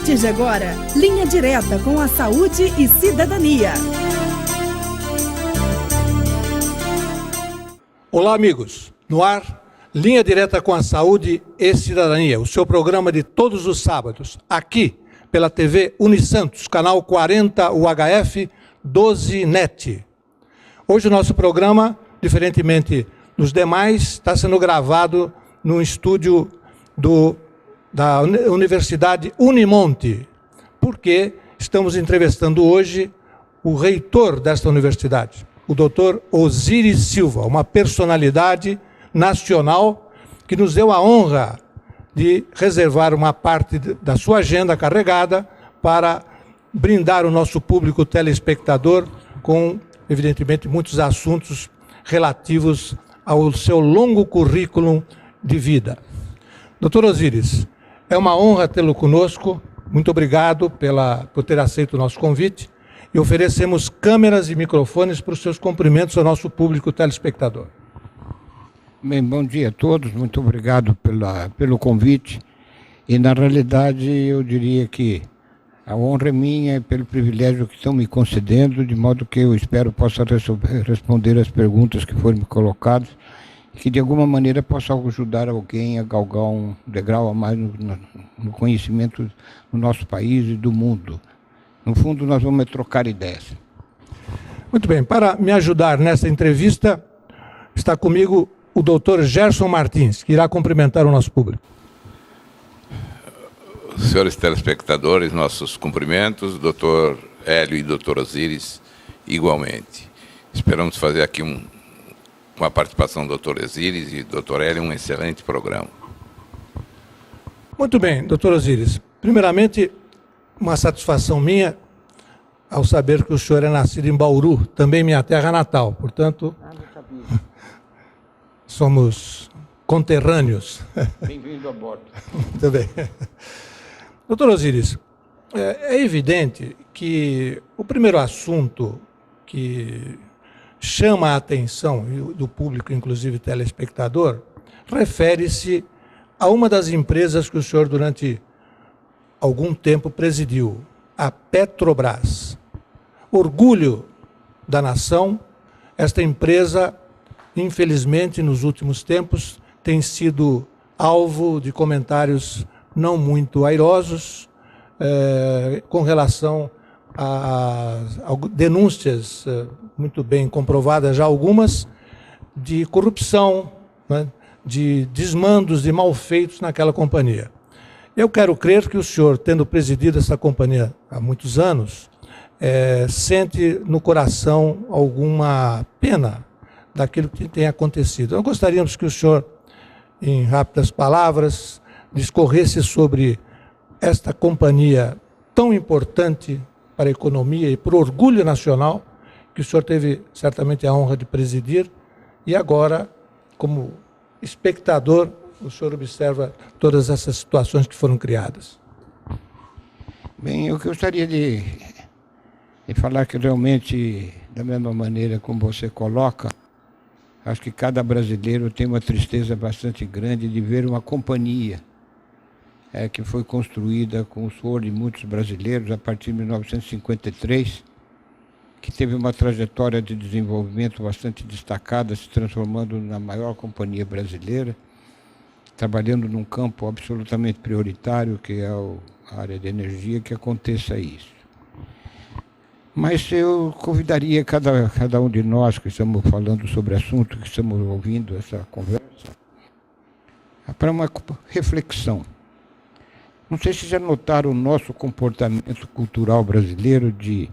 partir de agora, Linha Direta com a Saúde e Cidadania. Olá, amigos. No ar, Linha Direta com a Saúde e Cidadania, o seu programa de todos os sábados, aqui pela TV Unisantos, canal 40 UHF 12 NET. Hoje o nosso programa, diferentemente dos demais, está sendo gravado no estúdio da Universidade Unimonte, porque estamos entrevistando hoje o reitor desta universidade, o Dr. Osiris Silva, uma personalidade nacional que nos deu a honra de reservar uma parte da sua agenda carregada para brindar o nosso público telespectador com, evidentemente, muitos assuntos relativos ao seu longo currículo de vida. Dr. Osiris, é uma honra tê-lo conosco. Muito obrigado por ter aceito o nosso convite e oferecemos câmeras e microfones para os seus cumprimentos ao nosso público telespectador. Bem, bom dia a todos, muito obrigado pelo convite. E, na realidade, eu diria que a honra é minha pelo privilégio que estão me concedendo, de modo que eu espero possa responder as perguntas que foram me colocadas e que, de alguma maneira, possa ajudar alguém a galgar um degrau a mais no conhecimento do nosso país e do mundo. No fundo, nós vamos trocar ideias. Muito bem, para me ajudar nessa entrevista, está comigo o Dr. Gerson Martins, que irá cumprimentar o nosso público. Senhores telespectadores, nossos cumprimentos, Dr. Hélio e Dr. Osiris, igualmente. Esperamos fazer aqui uma participação do Dr. Osiris e Dr. Hélio, um excelente programa. Muito bem, Dr. Osiris. Primeiramente, uma satisfação minha ao saber que o senhor é nascido em Bauru, também minha terra natal. Portanto, somos conterrâneos. Bem-vindo a bordo. Muito bem. Doutor Osiris, é evidente que o primeiro assunto que chama a atenção do público, inclusive telespectador, refere-se a uma das empresas que o senhor durante algum tempo presidiu, a Petrobras. Orgulho da nação, esta empresa, infelizmente, nos últimos tempos, tem sido alvo de comentários não muito airosos com relação a denúncias muito bem comprovadas, já algumas, de corrupção, né, de desmandos, de malfeitos naquela companhia. Eu quero crer que o senhor, tendo presidido essa companhia há muitos anos, sente no coração alguma pena daquilo que tem acontecido. Nós gostaríamos que o senhor, em rápidas palavras, discorresse sobre esta companhia tão importante para a economia e para o orgulho nacional, que o senhor teve certamente a honra de presidir, e agora, como espectador, o senhor observa todas essas situações que foram criadas. Bem, eu gostaria de falar que realmente, da mesma maneira como você coloca, acho que cada brasileiro tem uma tristeza bastante grande de ver uma companhia que foi construída com o suor de muitos brasileiros a partir de 1953, que teve uma trajetória de desenvolvimento bastante destacada, se transformando na maior companhia brasileira, trabalhando num campo absolutamente prioritário, que é a área de energia, que aconteça isso. Mas eu convidaria cada um de nós que estamos falando sobre o assunto, que estamos ouvindo essa conversa, para uma reflexão. Não sei se já notaram o nosso comportamento cultural brasileiro de,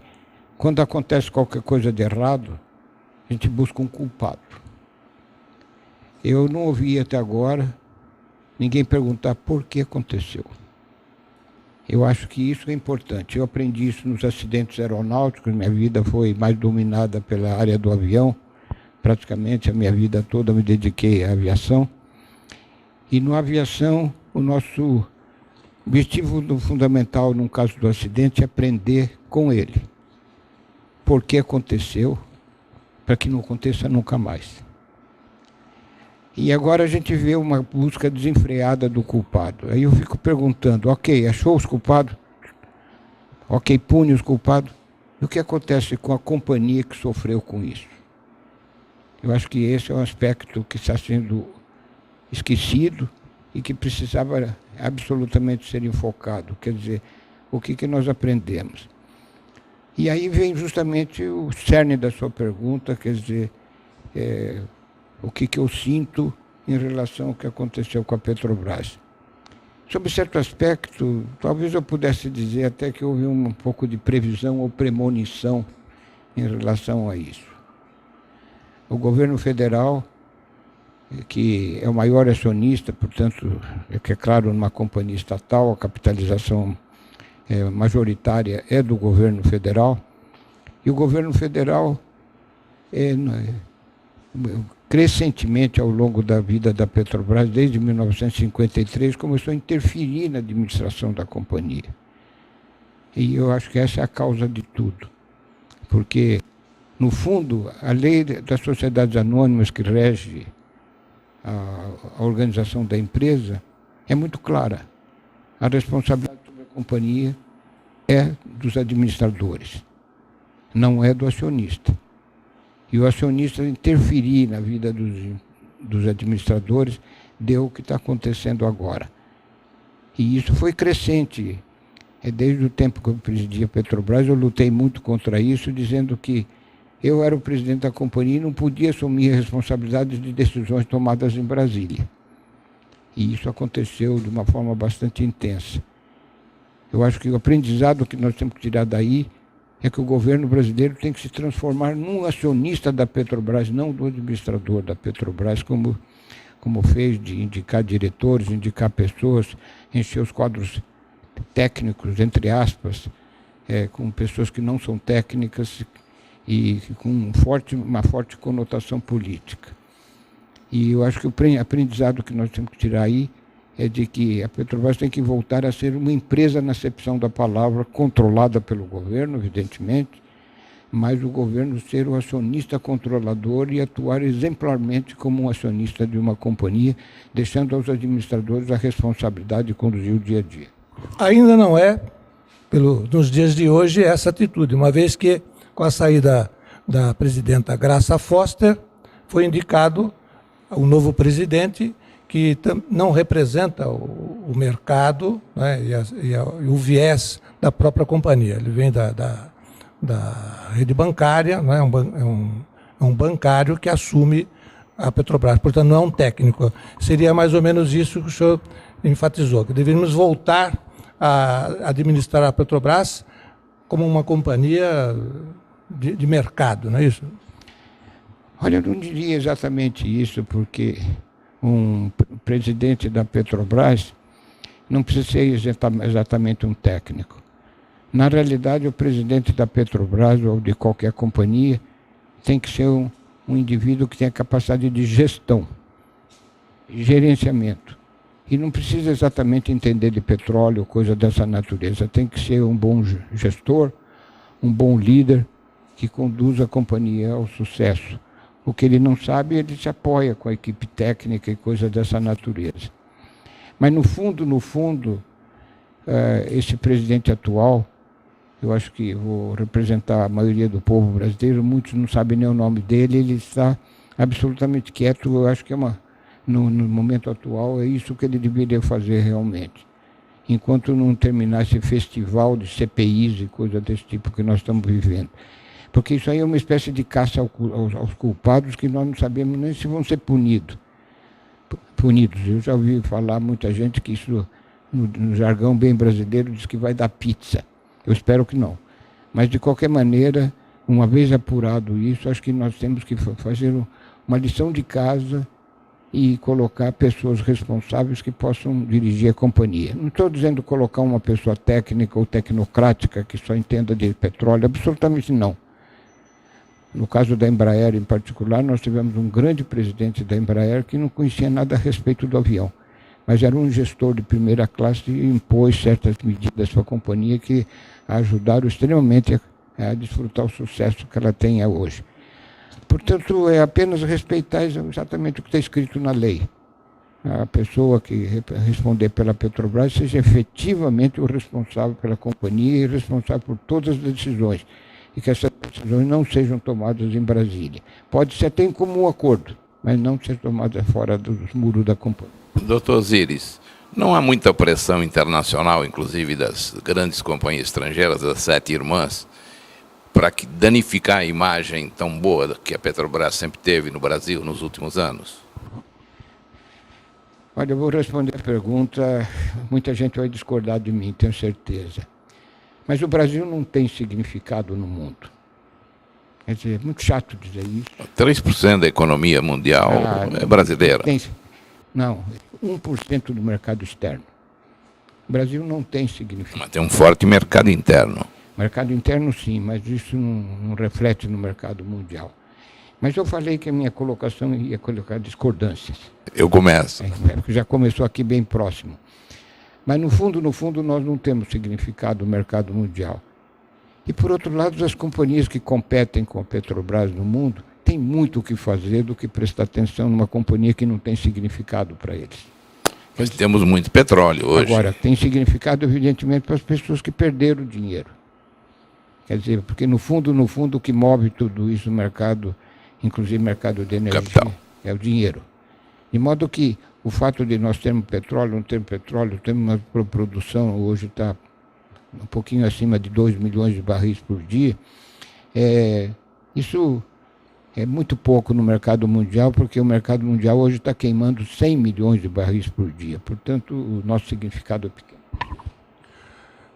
quando acontece qualquer coisa de errado, a gente busca um culpado. Eu não ouvi até agora ninguém perguntar por que aconteceu. Eu acho que isso é importante. Eu aprendi isso nos acidentes aeronáuticos. Minha vida foi mais dominada pela área do avião. Praticamente a minha vida toda me dediquei à aviação. E na aviação, o nosso objetivo fundamental, no caso do acidente, é aprender com ele. Por que aconteceu, para que não aconteça nunca mais. E agora a gente vê uma busca desenfreada do culpado. Aí eu fico perguntando, ok, achou os culpados? Ok, pune os culpados. E o que acontece com a companhia que sofreu com isso? Eu acho que esse é um aspecto que está sendo esquecido e que precisava absolutamente ser enfocado. Quer dizer, o que nós aprendemos? E aí vem justamente o cerne da sua pergunta, quer dizer, o que eu sinto em relação ao que aconteceu com a Petrobras. Sob certo aspecto, talvez eu pudesse dizer até que houve um pouco de previsão ou premonição em relação a isso. O governo federal, que é o maior acionista, portanto, é claro, numa companhia estatal, a capitalização majoritária é do governo federal, e o governo federal, crescentemente ao longo da vida da Petrobras, desde 1953, começou a interferir na administração da companhia. E eu acho que essa é a causa de tudo, porque, no fundo, a lei das sociedades anônimas que rege a organização da empresa é muito clara. A responsabilidade sobre a companhia é dos administradores, não é do acionista. E o acionista interferir na vida dos administradores deu o que está acontecendo agora. E isso foi crescente. Desde o tempo que eu presidi a Petrobras, eu lutei muito contra isso, dizendo que eu era o presidente da companhia e não podia assumir a responsabilidade de decisões tomadas em Brasília. E isso aconteceu de uma forma bastante intensa. Eu acho que o aprendizado que nós temos que tirar daí é que o governo brasileiro tem que se transformar num acionista da Petrobras, não do administrador da Petrobras, como fez de indicar diretores, indicar pessoas, encher os quadros técnicos, entre aspas, com pessoas que não são técnicas e com uma forte conotação política. E eu acho que o aprendizado que nós temos que tirar aí é de que a Petrobras tem que voltar a ser uma empresa na acepção da palavra, controlada pelo governo, evidentemente, mas o governo ser o acionista controlador e atuar exemplarmente como um acionista de uma companhia, deixando aos administradores a responsabilidade de conduzir o dia a dia. Ainda não é, nos dias de hoje, essa atitude, uma vez que, com a saída da presidenta Graça Foster, foi indicado o novo presidente, que não representa o mercado, né, e o viés da própria companhia. Ele vem da rede bancária, né, é um bancário que assume a Petrobras, portanto não é um técnico. Seria mais ou menos isso que o senhor enfatizou, que deveríamos voltar a administrar a Petrobras como uma companhia de mercado, não é isso? Olha, eu não diria exatamente isso, porque um presidente da Petrobras não precisa ser exatamente um técnico. Na realidade, o presidente da Petrobras ou de qualquer companhia tem que ser um indivíduo que tenha capacidade de gestão, gerenciamento. E não precisa exatamente entender de petróleo, coisa dessa natureza. Tem que ser um bom gestor, um bom líder que conduza a companhia ao sucesso. O que ele não sabe, ele se apoia com a equipe técnica e coisas dessa natureza. Mas, no fundo, esse presidente atual, eu acho que vou representar a maioria do povo brasileiro, muitos não sabem nem o nome dele, ele está absolutamente quieto. Eu acho que no momento atual é isso que ele deveria fazer realmente. Enquanto não terminar esse festival de CPIs e coisas desse tipo que nós estamos vivendo. Porque isso aí é uma espécie de caça aos culpados que nós não sabemos nem se vão ser punidos. Eu já ouvi falar muita gente que isso, no jargão bem brasileiro, diz que vai dar pizza. Eu espero que não. Mas, de qualquer maneira, uma vez apurado isso, acho que nós temos que fazer uma lição de casa e colocar pessoas responsáveis que possam dirigir a companhia. Não estou dizendo colocar uma pessoa técnica ou tecnocrática que só entenda de petróleo, absolutamente não. No caso da Embraer, em particular, nós tivemos um grande presidente da Embraer que não conhecia nada a respeito do avião, mas era um gestor de primeira classe e impôs certas medidas para a companhia que a ajudaram extremamente a desfrutar o sucesso que ela tem hoje. Portanto, é apenas respeitar exatamente o que está escrito na lei. a pessoa que responder pela Petrobras seja efetivamente o responsável pela companhia e responsável por todas as decisões, e que essas decisões não sejam tomadas em Brasília. Pode ser até em comum acordo, mas não ser tomadas fora dos muros da companhia. Doutor Osiris, não há muita pressão internacional, inclusive das grandes companhias estrangeiras, das 7 irmãs, para danificar a imagem tão boa que a Petrobras sempre teve no Brasil nos últimos anos? Olha, eu vou responder a pergunta, muita gente vai discordar de mim, tenho certeza. Mas o Brasil não tem significado no mundo. Quer dizer, é muito chato dizer isso. 3% da economia mundial é brasileira. Não, 1% do mercado externo. O Brasil não tem significado. Mas tem um forte mercado interno. Mercado interno, sim, mas isso não reflete no mercado mundial. Mas eu falei que a minha colocação ia colocar discordâncias. Eu começo. Porque já começou aqui bem próximo. Mas, no fundo, nós não temos significado no mercado mundial. E, por outro lado, as companhias que competem com a Petrobras no mundo têm muito o que fazer do que prestar atenção numa companhia que não tem significado para eles. Nós temos muito petróleo hoje. Agora, tem significado, evidentemente, para as pessoas que perderam o dinheiro. Quer dizer, porque, no fundo, o que move tudo isso no mercado, inclusive o mercado de energia, capital, é o dinheiro. De modo que o fato de nós termos petróleo, não termos petróleo, temos uma produção, hoje está um pouquinho acima de 2 milhões de barris por dia, isso é muito pouco no mercado mundial, porque o mercado mundial hoje está queimando 100 milhões de barris por dia. Portanto, o nosso significado é pequeno.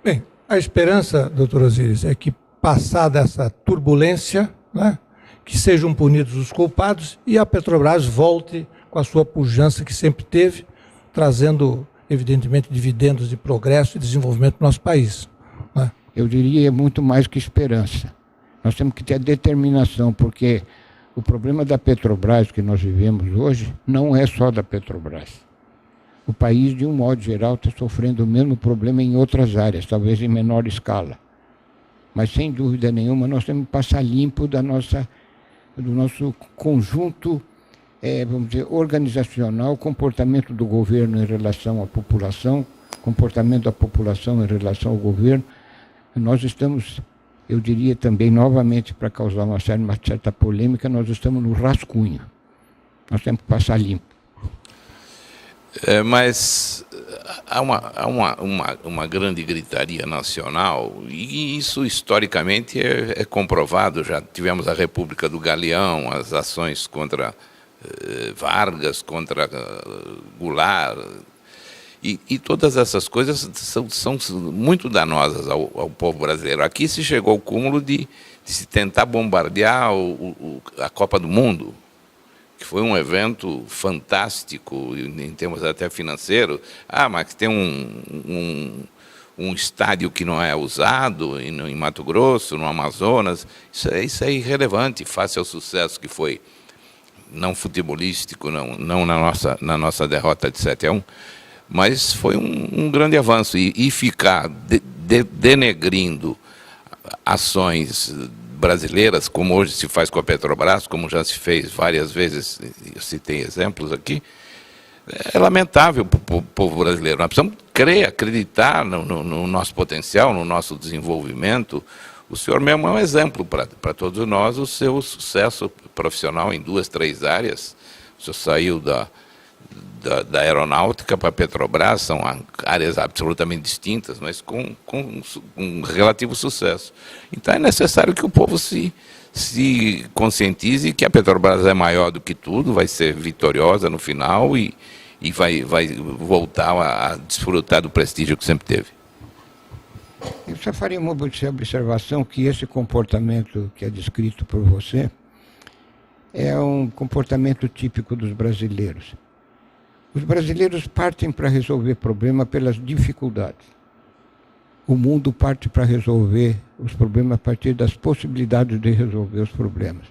Bem, a esperança, doutor Osiris, é que, passada essa turbulência, né, que sejam punidos os culpados e a Petrobras volte com a sua pujança que sempre teve, trazendo, evidentemente, dividendos de progresso e desenvolvimento do nosso país. Né? Eu diria muito mais que esperança. Nós temos que ter determinação, porque o problema da Petrobras que nós vivemos hoje não é só da Petrobras. O país, de um modo geral, está sofrendo o mesmo problema em outras áreas, talvez em menor escala. Mas, sem dúvida nenhuma, nós temos que passar limpo do nosso conjunto, vamos dizer, organizacional, comportamento do governo em relação à população, comportamento da população em relação ao governo. Nós estamos, eu diria também, novamente, para causar uma certa polêmica, nós estamos no rascunho. Nós temos que passar limpo. Mas há uma grande gritaria nacional, e isso historicamente é comprovado. Já tivemos a República do Galeão, as ações contra Vargas, contra Goulart, e todas essas coisas são muito danosas ao povo brasileiro. Aqui se chegou ao cúmulo de se tentar bombardear a Copa do Mundo, que foi um evento fantástico, em termos até financeiros. Mas tem um estádio que não é usado em Mato Grosso, no Amazonas. Isso é irrelevante face ao sucesso que foi, não futebolístico, não na nossa derrota de 7-1, mas foi um grande avanço. E ficar denegrindo ações brasileiras, como hoje se faz com a Petrobras, como já se fez várias vezes, eu citei exemplos aqui, é lamentável para o povo brasileiro. Nós precisamos acreditar no nosso potencial, no nosso desenvolvimento. O senhor mesmo é um exemplo para todos nós, o seu sucesso profissional em 2, 3 áreas. O senhor saiu da aeronáutica para a Petrobras, são áreas absolutamente distintas, mas com um relativo sucesso. Então é necessário que o povo se conscientize que a Petrobras é maior do que tudo, vai ser vitoriosa no final e vai voltar a desfrutar do prestígio que sempre teve. Eu só faria uma observação que esse comportamento que é descrito por você é um comportamento típico dos brasileiros. Os brasileiros partem para resolver problema pelas dificuldades. O mundo parte para resolver os problemas a partir das possibilidades de resolver os problemas.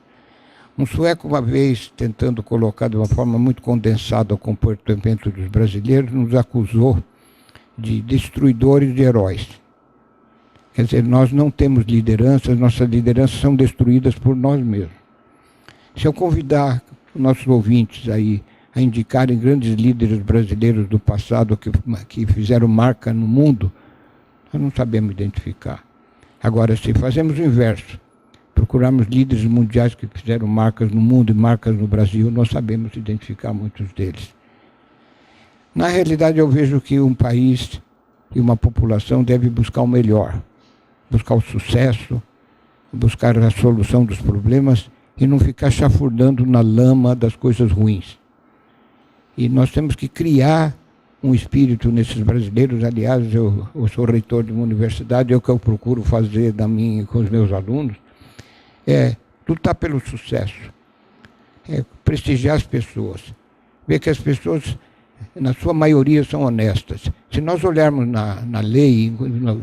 Um sueco, uma vez, tentando colocar de uma forma muito condensada o comportamento dos brasileiros, nos acusou de destruidores de heróis. Quer dizer, nós não temos lideranças, nossas lideranças são destruídas por nós mesmos. Se eu convidar nossos ouvintes aí a indicarem grandes líderes brasileiros do passado que fizeram marca no mundo, nós não sabemos identificar. Agora, se fazemos o inverso, procurarmos líderes mundiais que fizeram marcas no mundo e marcas no Brasil, nós sabemos identificar muitos deles. Na realidade, eu vejo que um país e uma população deve buscar o melhor, buscar o sucesso, buscar a solução dos problemas e não ficar chafurdando na lama das coisas ruins. E nós temos que criar um espírito nesses brasileiros. Aliás, eu sou reitor de uma universidade, é o que eu procuro fazer com os meus alunos, é lutar pelo sucesso, é prestigiar as pessoas, ver que as pessoas, na sua maioria, são honestas. Se nós olharmos na lei,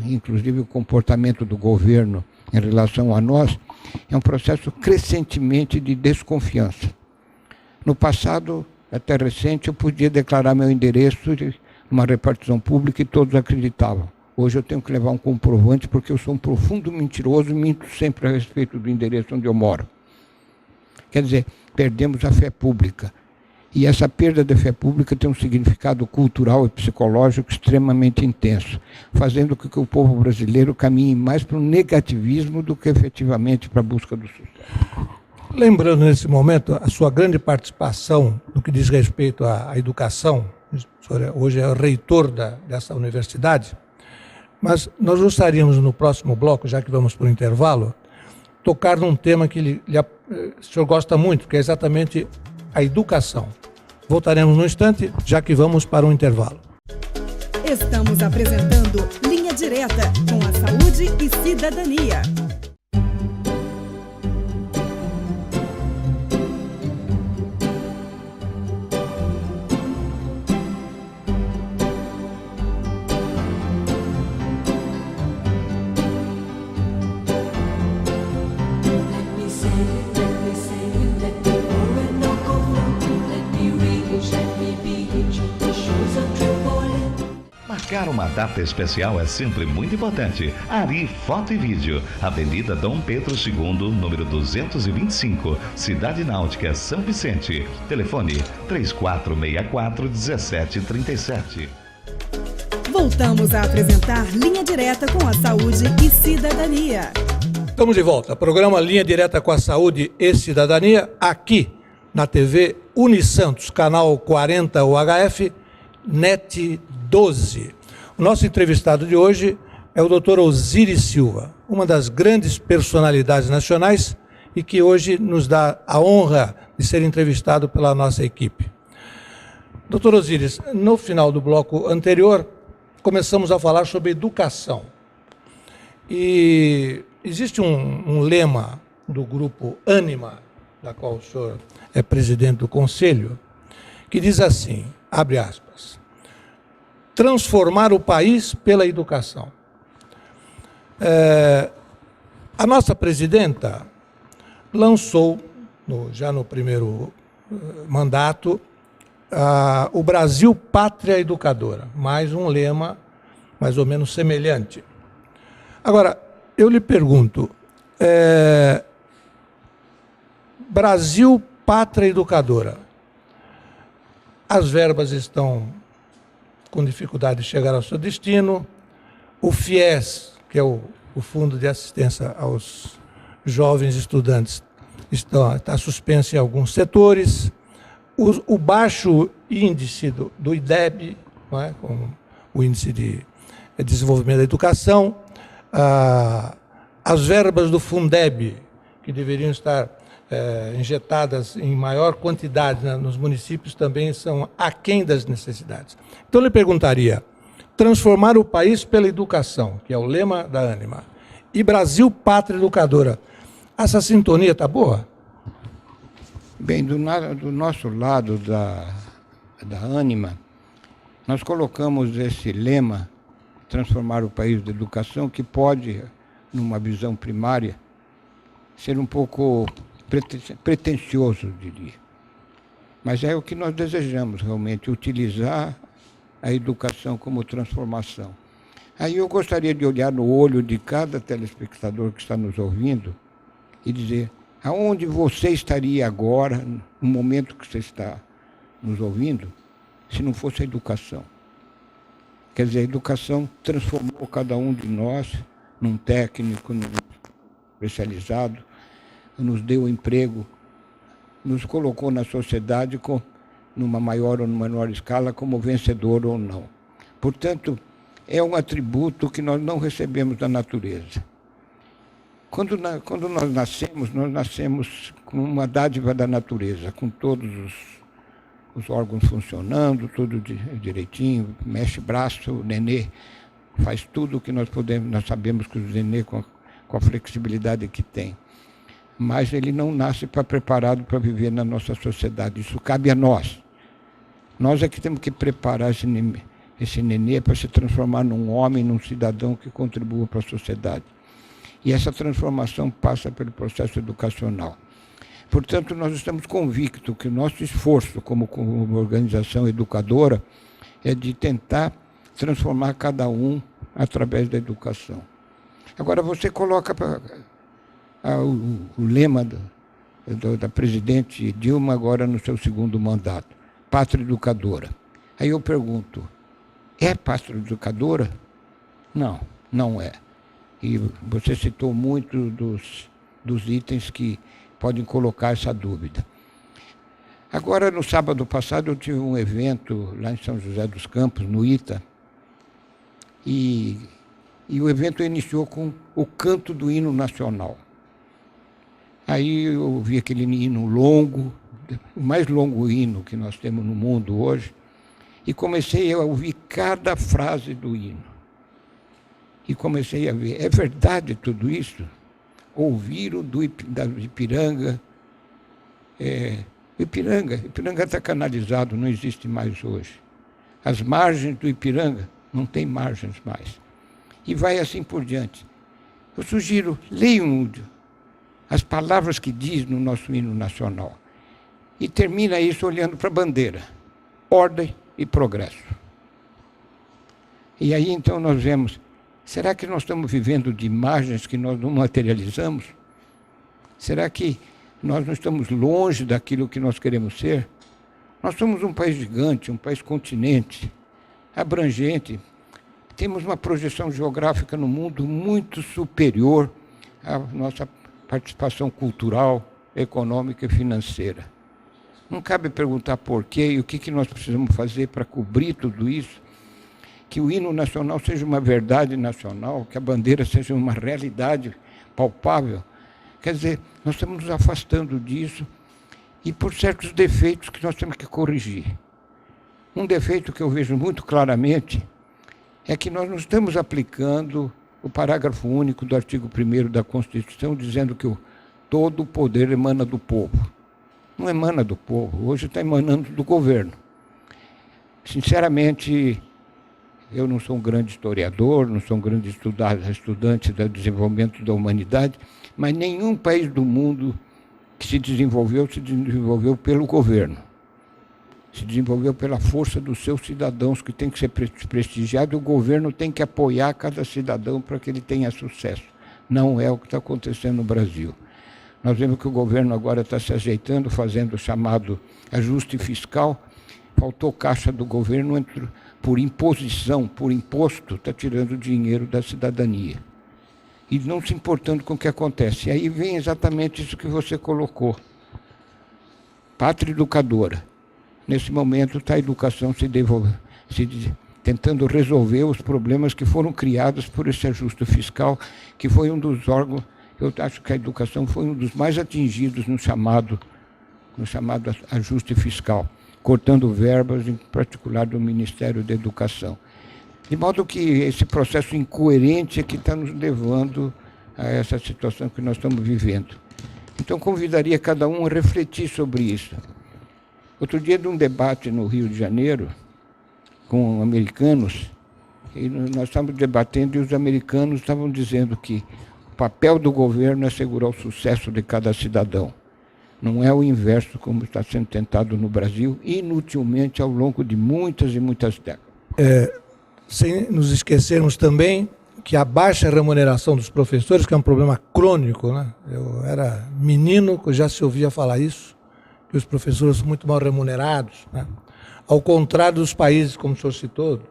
inclusive o comportamento do governo em relação a nós, é um processo crescentemente de desconfiança. No passado, até recente, eu podia declarar meu endereço numa repartição pública e todos acreditavam. Hoje eu tenho que levar um comprovante porque eu sou um profundo mentiroso e minto sempre a respeito do endereço onde eu moro. Quer dizer, perdemos a fé pública. E essa perda de fé pública tem um significado cultural e psicológico extremamente intenso, fazendo com que o povo brasileiro caminhe mais para o negativismo do que efetivamente para a busca do sucesso. Lembrando nesse momento a sua grande participação no que diz respeito à educação, o senhor hoje é o reitor dessa universidade, mas nós gostaríamos no próximo bloco, já que vamos para o intervalo, tocar num tema que o senhor gosta muito, que é exatamente a educação. Voltaremos no instante, já que vamos para um intervalo. Estamos apresentando Linha Direta com a Saúde e Cidadania. Marcar uma data especial é sempre muito importante. Ari Foto e Vídeo, Avenida Dom Pedro II, número 225, Cidade Náutica, São Vicente. Telefone 3464-1737. Voltamos a apresentar Linha Direta com a Saúde e Cidadania. Estamos de volta. Programa Linha Direta com a Saúde e Cidadania, aqui na TV Unisantos, canal 40 UHF, NET 12. O nosso entrevistado de hoje é o Dr. Osiris Silva, uma das grandes personalidades nacionais e que hoje nos dá a honra de ser entrevistado pela nossa equipe. Dr. Osiris, no final do bloco anterior, começamos a falar sobre educação. E existe um lema do grupo Ânima, da qual o senhor é presidente do conselho, que diz assim, abre aspas, transformar o país pela educação. A nossa presidenta lançou, já no primeiro mandato, o Brasil Pátria Educadora, mais um lema mais ou menos semelhante. Agora, eu lhe pergunto, Brasil Pátria Educadora, as verbas estão com dificuldade de chegar ao seu destino, o FIES, que é o Fundo de Assistência aos Jovens Estudantes, está suspenso em alguns setores, o baixo índice do IDEB, não é? Com o Índice de Desenvolvimento da Educação, as verbas do Fundeb, que deveriam estar injetadas em maior quantidade nos municípios, também são aquém das necessidades. Então, eu lhe perguntaria, transformar o país pela educação, que é o lema da Ânima, e Brasil Pátria Educadora, essa sintonia está boa? Bem, do nosso lado da Ânima, nós colocamos esse lema, transformar o país da educação, que pode, numa visão primária, ser um pouco pretensioso, eu diria. Mas é o que nós desejamos realmente, utilizar a educação como transformação. Aí eu gostaria de olhar no olho de cada telespectador que está nos ouvindo e dizer, aonde você estaria agora, no momento que você está nos ouvindo se não fosse a educação. Quer dizer, a educação transformou cada um de nós num técnico, num especializado, nos deu emprego, nos colocou na sociedade numa maior ou numa menor escala como vencedor ou não. Portanto, é um atributo que nós não recebemos da natureza. Quando nós nascemos com uma dádiva da natureza, com todos os órgãos funcionando, tudo direitinho, mexe braço, o nenê faz tudo o que nós podemos, nós sabemos que o nenê com a flexibilidade que tem. Mas ele não nasce preparado para viver na nossa sociedade, isso cabe a nós. Nós é que temos que preparar esse nenê para se transformar num homem, num cidadão que contribua para a sociedade. E essa transformação passa pelo processo educacional. Portanto, nós estamos convictos que o nosso esforço como organização educadora é de tentar transformar cada um através da educação. Agora, você coloca o lema da presidente Dilma agora no seu segundo mandato, pátria educadora. Aí eu pergunto, é pátria educadora? Não, não é. E você citou muito dos itens que podem colocar essa dúvida. Agora, no sábado passado, eu tive um evento lá em São José dos Campos, no ITA, e o evento iniciou com o canto do hino nacional. Aí eu ouvi aquele hino longo, o mais longo hino que nós temos no mundo hoje, e comecei a ouvir cada frase do hino. E comecei a ver, é verdade tudo isso? Ouviram da Ipiranga. Ipiranga está canalizado, não existe mais hoje. As margens do Ipiranga, não tem margens mais. E vai assim por diante. Eu sugiro, leiam as palavras que diz no nosso hino nacional. E termina isso olhando para a bandeira. Ordem e progresso. E aí então nós vemos, será que nós estamos vivendo de imagens que nós não materializamos? Será que nós não estamos longe daquilo que nós queremos ser? Nós somos um país gigante, um país continente, abrangente. Temos uma projeção geográfica no mundo muito superior à nossa participação cultural, econômica e financeira. Não cabe perguntar por quê e o que nós precisamos fazer para cobrir tudo isso. Que o hino nacional seja uma verdade nacional, que a bandeira seja uma realidade palpável. Quer dizer, nós estamos nos afastando disso e por certos defeitos que nós temos que corrigir. Um defeito que eu vejo muito claramente é que nós não estamos aplicando o parágrafo único do artigo 1º da Constituição, dizendo que todo o poder emana do povo. Não emana do povo, hoje está emanando do governo. Sinceramente, eu não sou um grande historiador, não sou um grande estudante do desenvolvimento da humanidade, mas nenhum país do mundo que se desenvolveu pelo governo. Se desenvolveu pela força dos seus cidadãos, que tem que ser prestigiado, e o governo tem que apoiar cada cidadão para que ele tenha sucesso. Não é o que está acontecendo no Brasil. Nós vemos que o governo agora está se ajeitando, fazendo o chamado ajuste fiscal. Faltou caixa do governo, por imposição, por imposto, está tirando dinheiro da cidadania. E não se importando com o que acontece. E aí vem exatamente isso que você colocou. Pátria educadora. Nesse momento está a educação tentando resolver os problemas que foram criados por esse ajuste fiscal, que foi um dos órgãos, eu acho que a educação foi um dos mais atingidos no chamado ajuste fiscal, cortando verbas, em particular do Ministério da Educação. De modo que esse processo incoerente é que está nos levando a essa situação que nós estamos vivendo. Então, convidaria cada um a refletir sobre isso. Outro dia, de um debate no Rio de Janeiro, com americanos, e nós estávamos debatendo e os americanos estavam dizendo que o papel do governo é assegurar o sucesso de cada cidadão. Não é o inverso, como está sendo tentado no Brasil, inutilmente ao longo de muitas e muitas décadas. Sem nos esquecermos também que a baixa remuneração dos professores, que é um problema crônico, né? Eu era menino, já se ouvia falar isso, que os professores são muito mal remunerados, né? Ao contrário dos países, como o senhor citou,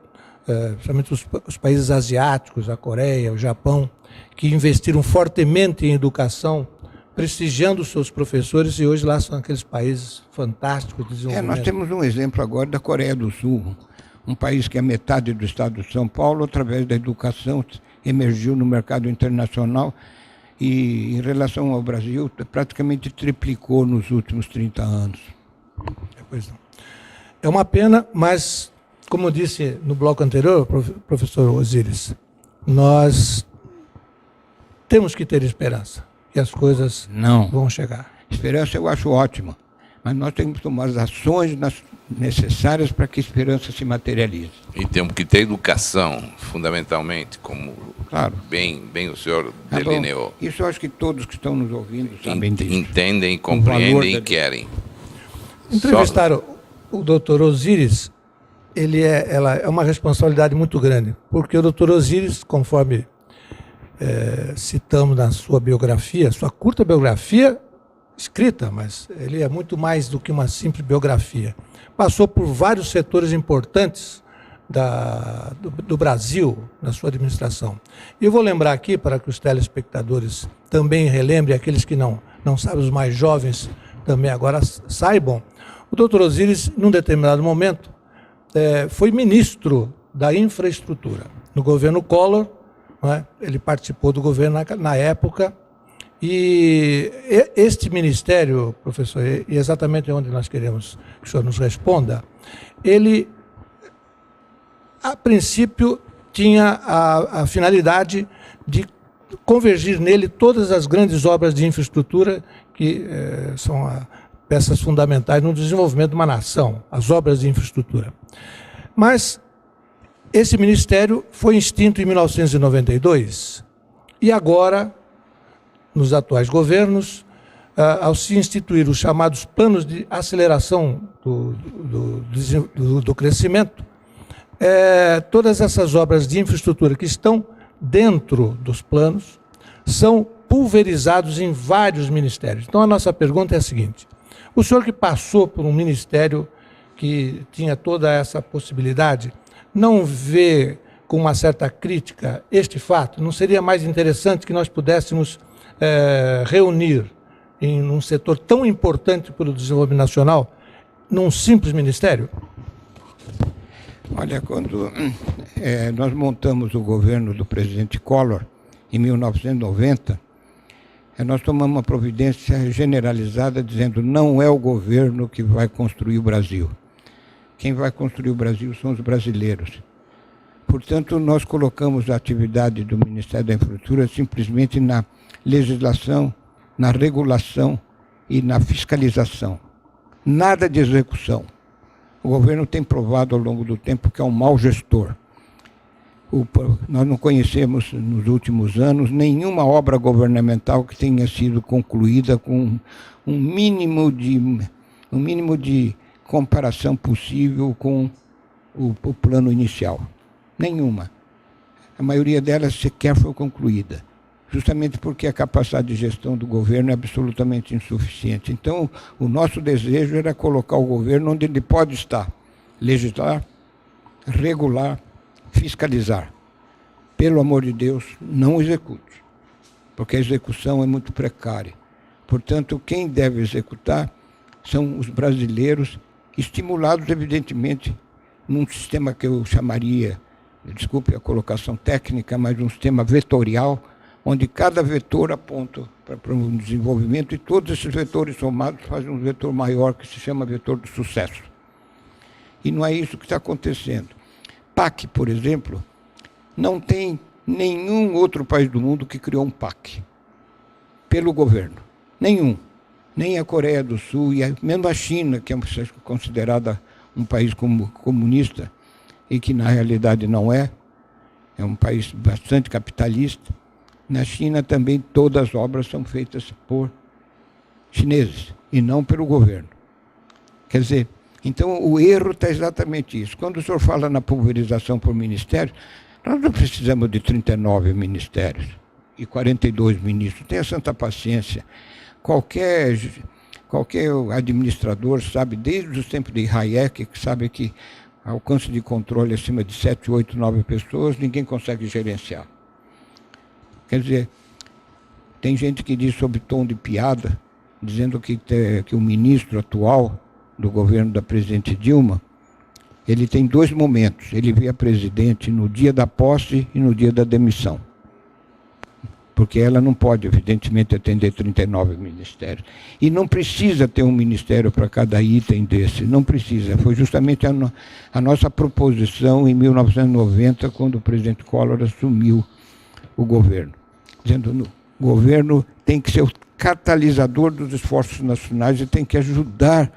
principalmente os países asiáticos, a Coreia, o Japão, que investiram fortemente em educação, prestigiando os seus professores, e hoje lá são aqueles países fantásticos de desenvolvimento. Nós temos um exemplo agora da Coreia do Sul, um país que é metade do estado de São Paulo, através da educação, emergiu no mercado internacional e, em relação ao Brasil, praticamente triplicou nos últimos 30 anos. Pois não. É uma pena, mas, como eu disse no bloco anterior, professor Osíris, nós temos que ter esperança, que as coisas vão chegar. Esperança eu acho ótima, mas nós temos que tomar as ações necessárias para que a esperança se materialize. E temos que ter educação, fundamentalmente, como claro. bem o senhor delineou. Bom, isso eu acho que todos que estão nos ouvindo sabem disso. Entendem, compreendem e querem. Entrevistaram o doutor Osíris, ela é uma responsabilidade muito grande, porque o doutor Osíris, conforme citamos na sua biografia, sua curta biografia escrita, mas ele é muito mais do que uma simples biografia. Passou por vários setores importantes do Brasil na sua administração. E eu vou lembrar aqui, para que os telespectadores também relembrem, aqueles que não sabem, os mais jovens também agora saibam, o doutor Osíris, num determinado momento, foi ministro da infraestrutura. No governo Collor, não é? Ele participou do governo na época, e este ministério, professor, e exatamente onde nós queremos que o senhor nos responda, ele, a princípio, tinha a finalidade de convergir nele todas as grandes obras de infraestrutura que são peças fundamentais no desenvolvimento de uma nação, as obras de infraestrutura. Mas esse ministério foi extinto em 1992 e agora, nos atuais governos, ao se instituir os chamados planos de aceleração do crescimento, todas essas obras de infraestrutura que estão dentro dos planos são pulverizados em vários ministérios. Então, a nossa pergunta é a seguinte: o senhor que passou por um ministério que tinha toda essa possibilidade, não vê com uma certa crítica este fato? Não seria mais interessante que nós pudéssemos reunir em um setor tão importante para o desenvolvimento nacional, num simples ministério? Olha, quando nós montamos o governo do presidente Collor, em 1990, nós tomamos uma providência generalizada dizendo: não é o governo que vai construir o Brasil. Quem vai construir o Brasil são os brasileiros. Portanto, nós colocamos a atividade do Ministério da Infraestrutura simplesmente na legislação, na regulação e na fiscalização. Nada de execução. O governo tem provado ao longo do tempo que é um mau gestor. Nós não conhecemos nos últimos anos nenhuma obra governamental que tenha sido concluída com um mínimo de comparação possível com o plano inicial. Nenhuma. A maioria delas sequer foi concluída, justamente porque a capacidade de gestão do governo é absolutamente insuficiente. Então, o nosso desejo era colocar o governo onde ele pode estar: legislar, regular, fiscalizar. Pelo amor de Deus, não execute, porque a execução é muito precária. Portanto, quem deve executar são os brasileiros, estimulados, evidentemente, num sistema que eu chamaria, desculpe a colocação técnica, mas um sistema vetorial, onde cada vetor aponta para um desenvolvimento e todos esses vetores somados fazem um vetor maior que se chama vetor do sucesso. E não é isso que está acontecendo. PAC, por exemplo, não tem nenhum outro país do mundo que criou um PAC pelo governo. Nenhum. Nem a Coreia do Sul, e mesmo a China, que é considerada um país comunista, e que na realidade não é um país bastante capitalista. Na China também todas as obras são feitas por chineses e não pelo governo. Quer dizer, então o erro está exatamente isso. Quando o senhor fala na pulverização por ministérios, nós não precisamos de 39 ministérios e 42 ministros. Tenha santa paciência. Qualquer Qualquer administrador sabe, desde os tempos de Hayek, que sabe que alcance de controle acima de 7, 8, 9 pessoas, ninguém consegue gerenciar. Quer dizer, tem gente que diz sob tom de piada, dizendo que o ministro atual do governo da presidente Dilma, ele tem 2 momentos. Ele vê a presidente no dia da posse e no dia da demissão. Porque ela não pode, evidentemente, atender 39 ministérios. E não precisa ter um ministério para cada item desse, não precisa. Foi justamente a nossa proposição em 1990, quando o presidente Collor assumiu o governo. Dizendo, o governo tem que ser o catalisador dos esforços nacionais e tem que ajudar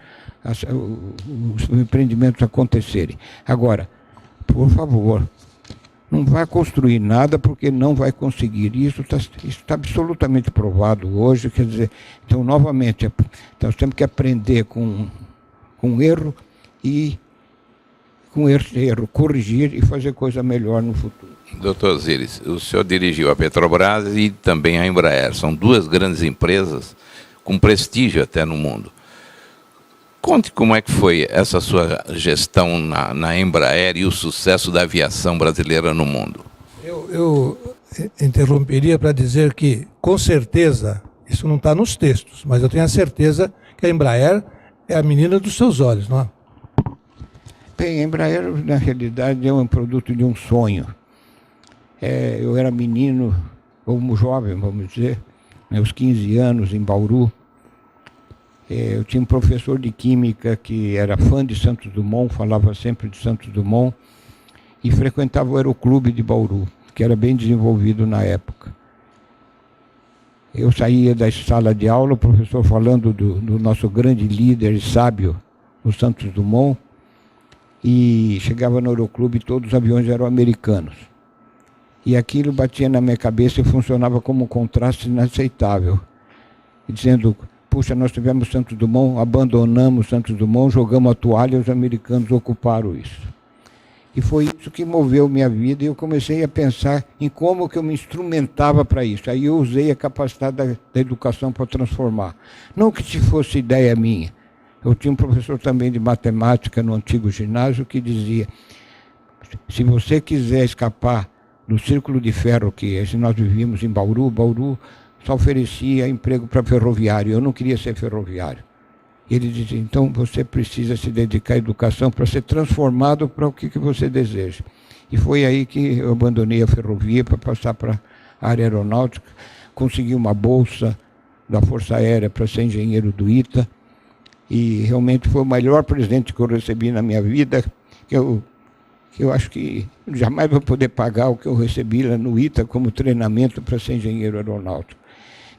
os empreendimentos a acontecerem. Agora, por favor, não vai construir nada porque não vai conseguir. Isso está absolutamente provado hoje. Quer dizer, então, novamente, nós temos que aprender com erro e, com erro, corrigir e fazer coisa melhor no futuro. Doutor Osiris, o senhor dirigiu a Petrobras e também a Embraer. São 2 grandes empresas com prestígio até no mundo. Conte como é que foi essa sua gestão na Embraer e o sucesso da aviação brasileira no mundo. Eu interromperia para dizer que, com certeza, isso não está nos textos, mas eu tenho a certeza que a Embraer é a menina dos seus olhos, não é? Bem, a Embraer, na realidade, é um produto de um sonho. Eu era menino, ou jovem, vamos dizer, meus 15 anos, em Bauru. Eu tinha um professor de química que era fã de Santos Dumont, falava sempre de Santos Dumont, e frequentava o Aeroclube de Bauru, que era bem desenvolvido na época. Eu saía da sala de aula, o professor falando do nosso grande líder e sábio, o Santos Dumont, e chegava no Aeroclube e todos os aviões eram americanos. E aquilo batia na minha cabeça e funcionava como um contraste inaceitável, dizendo: puxa, nós tivemos Santos Dumont, abandonamos Santos Dumont, jogamos a toalha e os americanos ocuparam isso. E foi isso que moveu minha vida e eu comecei a pensar em como que eu me instrumentava para isso. Aí eu usei a capacidade da educação para transformar. Não que se fosse ideia minha. Eu tinha um professor também de matemática no antigo ginásio que dizia: se você quiser escapar do círculo de ferro que nós vivíamos em Bauru, Bauru só oferecia emprego para ferroviário. Eu não queria ser ferroviário. E ele dizia: então você precisa se dedicar à educação para ser transformado para o que você deseja. E foi aí que eu abandonei a ferrovia para passar para a área aeronáutica, consegui uma bolsa da Força Aérea para ser engenheiro do ITA, e realmente foi o melhor presente que eu recebi na minha vida, que eu acho que jamais vou poder pagar o que eu recebi lá no ITA como treinamento para ser engenheiro aeronáutico.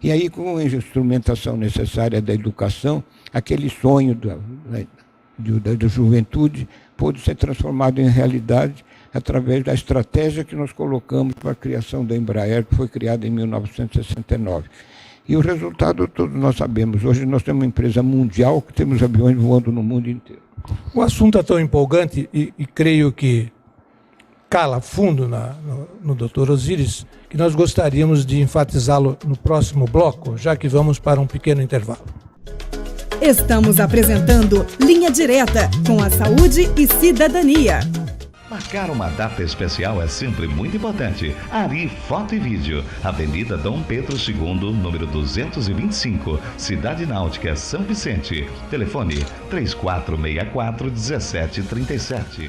E aí, com a instrumentação necessária da educação, aquele sonho da juventude pôde ser transformado em realidade através da estratégia que nós colocamos para a criação da Embraer, que foi criada em 1969. E o resultado todos nós sabemos. Hoje nós temos uma empresa mundial que temos aviões voando no mundo inteiro. O assunto é tão empolgante e creio que cala fundo no Dr. Osiris, que nós gostaríamos de enfatizá-lo no próximo bloco, já que vamos para um pequeno intervalo. Estamos apresentando Linha Direta, com a saúde e cidadania. Marcar uma data especial é sempre muito importante. Ari Foto e Vídeo, Avenida Dom Pedro II, número 225, Cidade Náutica, São Vicente. Telefone 3464-1737.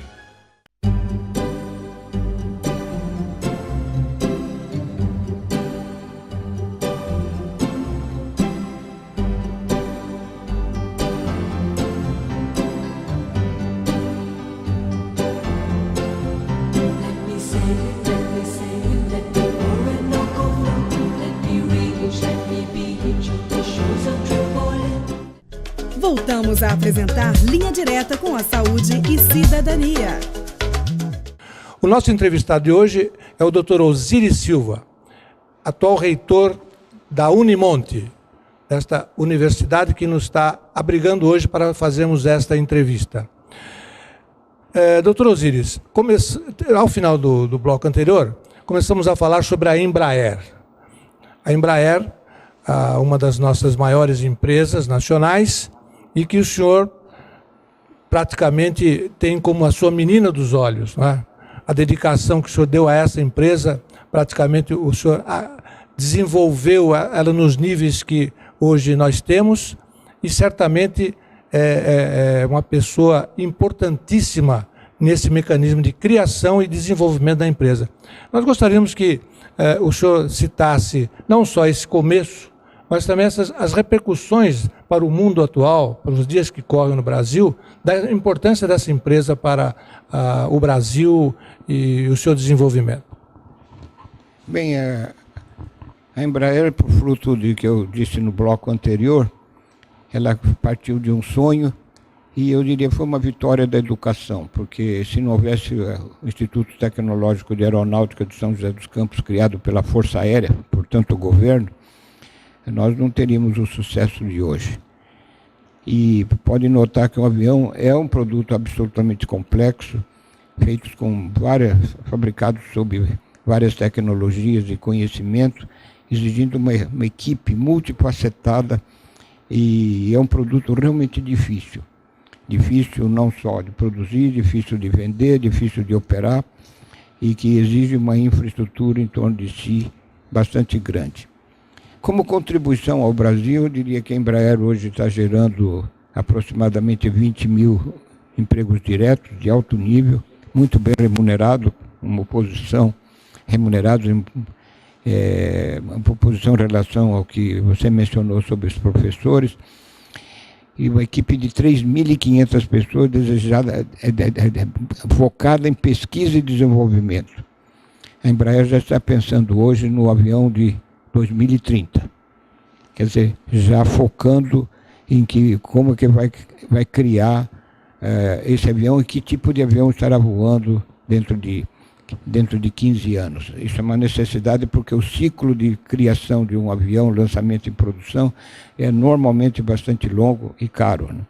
Voltamos a apresentar Linha Direta com a saúde e cidadania. O nosso entrevistado de hoje é o Dr. Osiris Silva, atual reitor da Unimonte, esta universidade que nos está abrigando hoje para fazermos esta entrevista. Dr. Osiris, ao final do bloco anterior, começamos a falar sobre a Embraer. A Embraer, uma das nossas maiores empresas nacionais e que o senhor praticamente tem como a sua menina dos olhos, né? A dedicação que o senhor deu a essa empresa, praticamente o senhor desenvolveu ela nos níveis que hoje nós temos e certamente é uma pessoa importantíssima nesse mecanismo de criação e desenvolvimento da empresa. Nós gostaríamos que o senhor citasse não só esse começo, mas também as repercussões para o mundo atual, para os dias que correm no Brasil, da importância dessa empresa para o Brasil e o seu desenvolvimento. Bem, a Embraer, por fruto do que eu disse no bloco anterior, ela partiu de um sonho e eu diria foi uma vitória da educação, porque se não houvesse o Instituto Tecnológico de Aeronáutica de São José dos Campos, criado pela Força Aérea, portanto o governo, nós não teríamos o sucesso de hoje. E pode notar que o avião é um produto absolutamente complexo, fabricados sob várias tecnologias e conhecimento, exigindo uma equipe multifacetada, e é um produto realmente difícil. Difícil não só de produzir, difícil de vender, difícil de operar, e que exige uma infraestrutura em torno de si bastante grande. Como contribuição ao Brasil, eu diria que a Embraer hoje está gerando aproximadamente 20 mil empregos diretos de alto nível, muito bem remunerado, uma posição remunerado em posição em relação ao que você mencionou sobre os professores, e uma equipe de 3.500 pessoas focada em pesquisa e desenvolvimento. A Embraer já está pensando hoje no avião de 2030. Quer dizer, já focando em como que vai criar esse avião e que tipo de avião estará voando dentro de 15 anos. Isso é uma necessidade porque o ciclo de criação de um avião, lançamento e produção, é normalmente bastante longo e caro, né?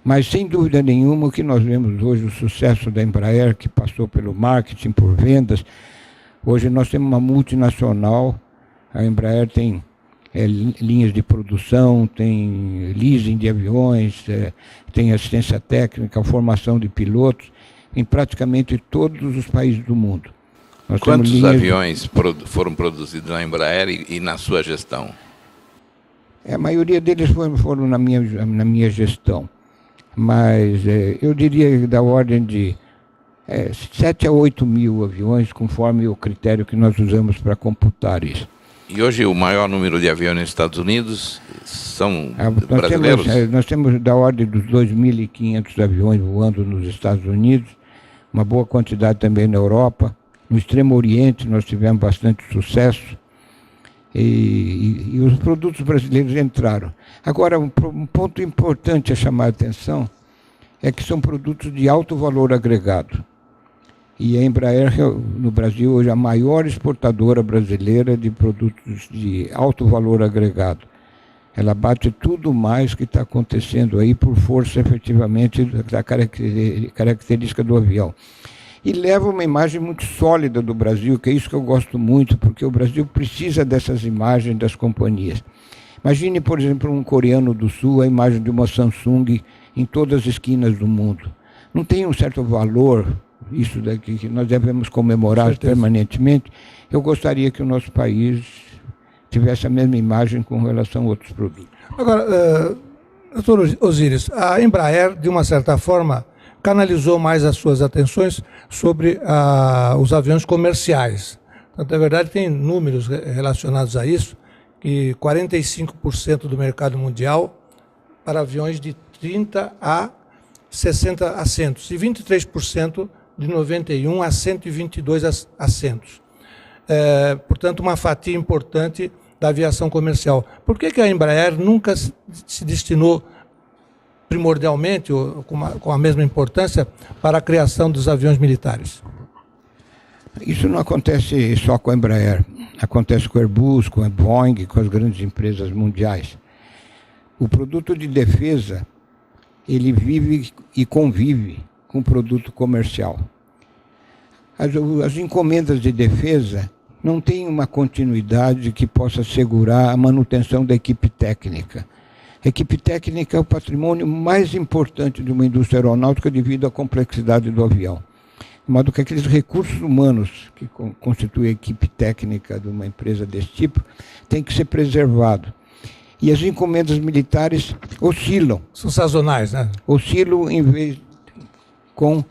Mas, sem dúvida nenhuma, o que nós vemos hoje, o sucesso da Embraer, que passou pelo marketing, por vendas, hoje nós temos uma multinacional. A Embraer tem linhas de produção, tem leasing de aviões, tem assistência técnica, formação de pilotos, em praticamente todos os países do mundo. Quantos aviões foram produzidos na Embraer e na sua gestão? A maioria deles foram na minha gestão, mas eu diria da ordem de 7 a 8 mil aviões, conforme o critério que nós usamos para computar isso. E hoje o maior número de aviões nos Estados Unidos são brasileiros? Nós temos da ordem dos 2.500 aviões voando nos Estados Unidos, uma boa quantidade também na Europa. No Extremo Oriente nós tivemos bastante sucesso e os produtos brasileiros entraram. Agora, um ponto importante a chamar a atenção é que são produtos de alto valor agregado. E a Embraer, no Brasil, hoje é a maior exportadora brasileira de produtos de alto valor agregado. Ela bate tudo mais que está acontecendo aí por força, efetivamente, da característica do avião. E leva uma imagem muito sólida do Brasil, que é isso que eu gosto muito, porque o Brasil precisa dessas imagens das companhias. Imagine, por exemplo, um coreano do Sul, a imagem de uma Samsung em todas as esquinas do mundo. Não tem um certo valor isso daqui que nós devemos comemorar permanentemente. Eu gostaria que o nosso país tivesse a mesma imagem com relação a outros produtos. Agora, doutor Osiris, a Embraer, de uma certa forma, canalizou mais as suas atenções sobre os aviões comerciais. Então, na verdade, tem números relacionados a isso, que 45% do mercado mundial para aviões de 30 a 60 assentos e 23% de 91 a 122 assentos. Portanto, uma fatia importante da aviação comercial. Por que a Embraer nunca se destinou primordialmente, ou com a mesma importância, para a criação dos aviões militares? Isso não acontece só com a Embraer. Acontece com a Airbus, com a Boeing, com as grandes empresas mundiais. O produto de defesa, ele vive e convive com o produto comercial. As encomendas de defesa, não tem uma continuidade que possa assegurar a manutenção da equipe técnica. A equipe técnica é o patrimônio mais importante de uma indústria aeronáutica devido à complexidade do avião. De modo que aqueles recursos humanos que constituem a equipe técnica de uma empresa desse tipo têm que ser preservados. E as encomendas militares oscilam. São sazonais, né? Oscilam em vez com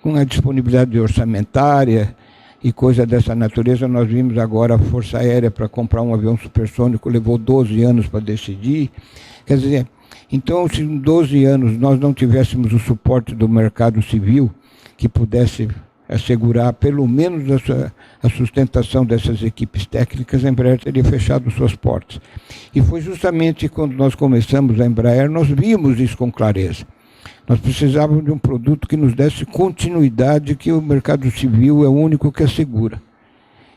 a disponibilidade orçamentária e coisa dessa natureza. Nós vimos agora a Força Aérea para comprar um avião supersônico, levou 12 anos para decidir. Quer dizer, então, se em 12 anos nós não tivéssemos o suporte do mercado civil que pudesse assegurar pelo menos a sustentação dessas equipes técnicas, a Embraer teria fechado suas portas. E foi justamente quando nós começamos a Embraer, nós vimos isso com clareza. Nós precisávamos de um produto que nos desse continuidade, que o mercado civil é o único que assegura.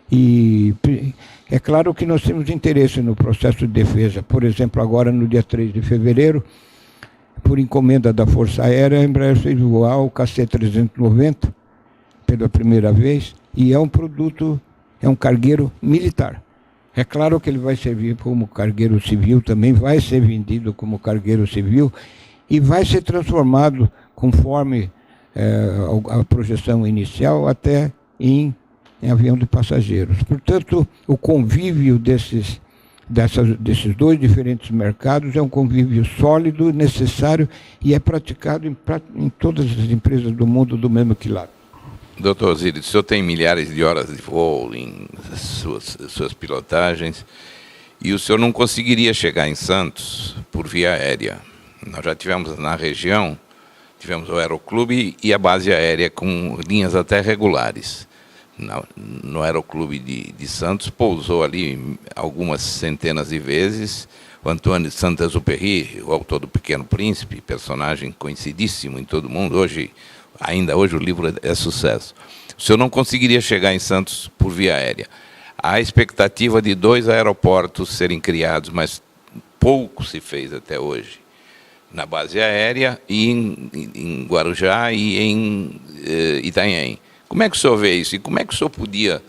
E é claro que nós temos interesse no processo de defesa. Por exemplo, agora no dia 3 de fevereiro, por encomenda da Força Aérea, a Embraer fez voar o KC-390 pela primeira vez, e é um produto, é um cargueiro militar. É claro que ele vai servir como cargueiro civil, também vai ser vendido como cargueiro civil, e vai ser transformado, conforme a projeção inicial, até em avião de passageiros. Portanto, o convívio desses dois diferentes mercados é um convívio sólido, necessário, e é praticado em todas as empresas do mundo do mesmo quilate. Doutor Osiris, o senhor tem milhares de horas de voo em suas pilotagens, e o senhor não conseguiria chegar em Santos por via aérea. Nós já tivemos na região, tivemos o Aeroclube e a base aérea com linhas até regulares. No Aeroclube de Santos, pousou ali algumas centenas de vezes o Antoine de Saint-Exupéry, o autor do Pequeno Príncipe, personagem conhecidíssimo em todo mundo. Ainda hoje o livro é sucesso. O senhor não conseguiria chegar em Santos por via aérea. Há a expectativa de 2 aeroportos serem criados, mas pouco se fez até hoje. Na base aérea, e em Guarujá e em Itanhaém. Como é que o senhor vê isso? E como é que o senhor podia,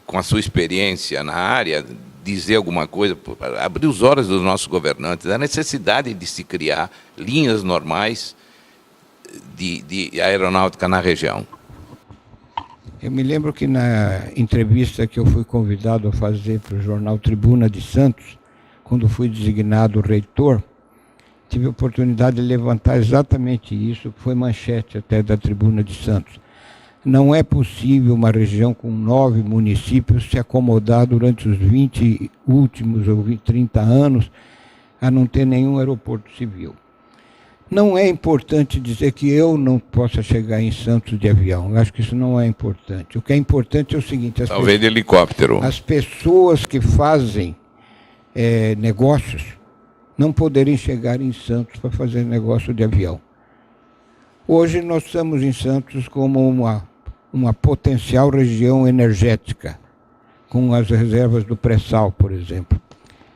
com a sua experiência na área, dizer alguma coisa, abrir os olhos dos nossos governantes, da necessidade de se criar linhas normais de aeronáutica na região? Eu me lembro que na entrevista que eu fui convidado a fazer para o jornal Tribuna de Santos, quando fui designado reitor, tive a oportunidade de levantar exatamente isso, que foi manchete até da Tribuna de Santos. Não é possível uma região com 9 municípios se acomodar durante os 20 últimos ou 30 anos a não ter nenhum aeroporto civil. Não é importante dizer que eu não possa chegar em Santos de avião. Eu acho que isso não é importante. O que é importante é o seguinte... Talvez de helicóptero. As pessoas que fazem negócios não poderem chegar em Santos para fazer negócio de avião. Hoje nós estamos em Santos como uma potencial região energética, com as reservas do pré-sal, por exemplo.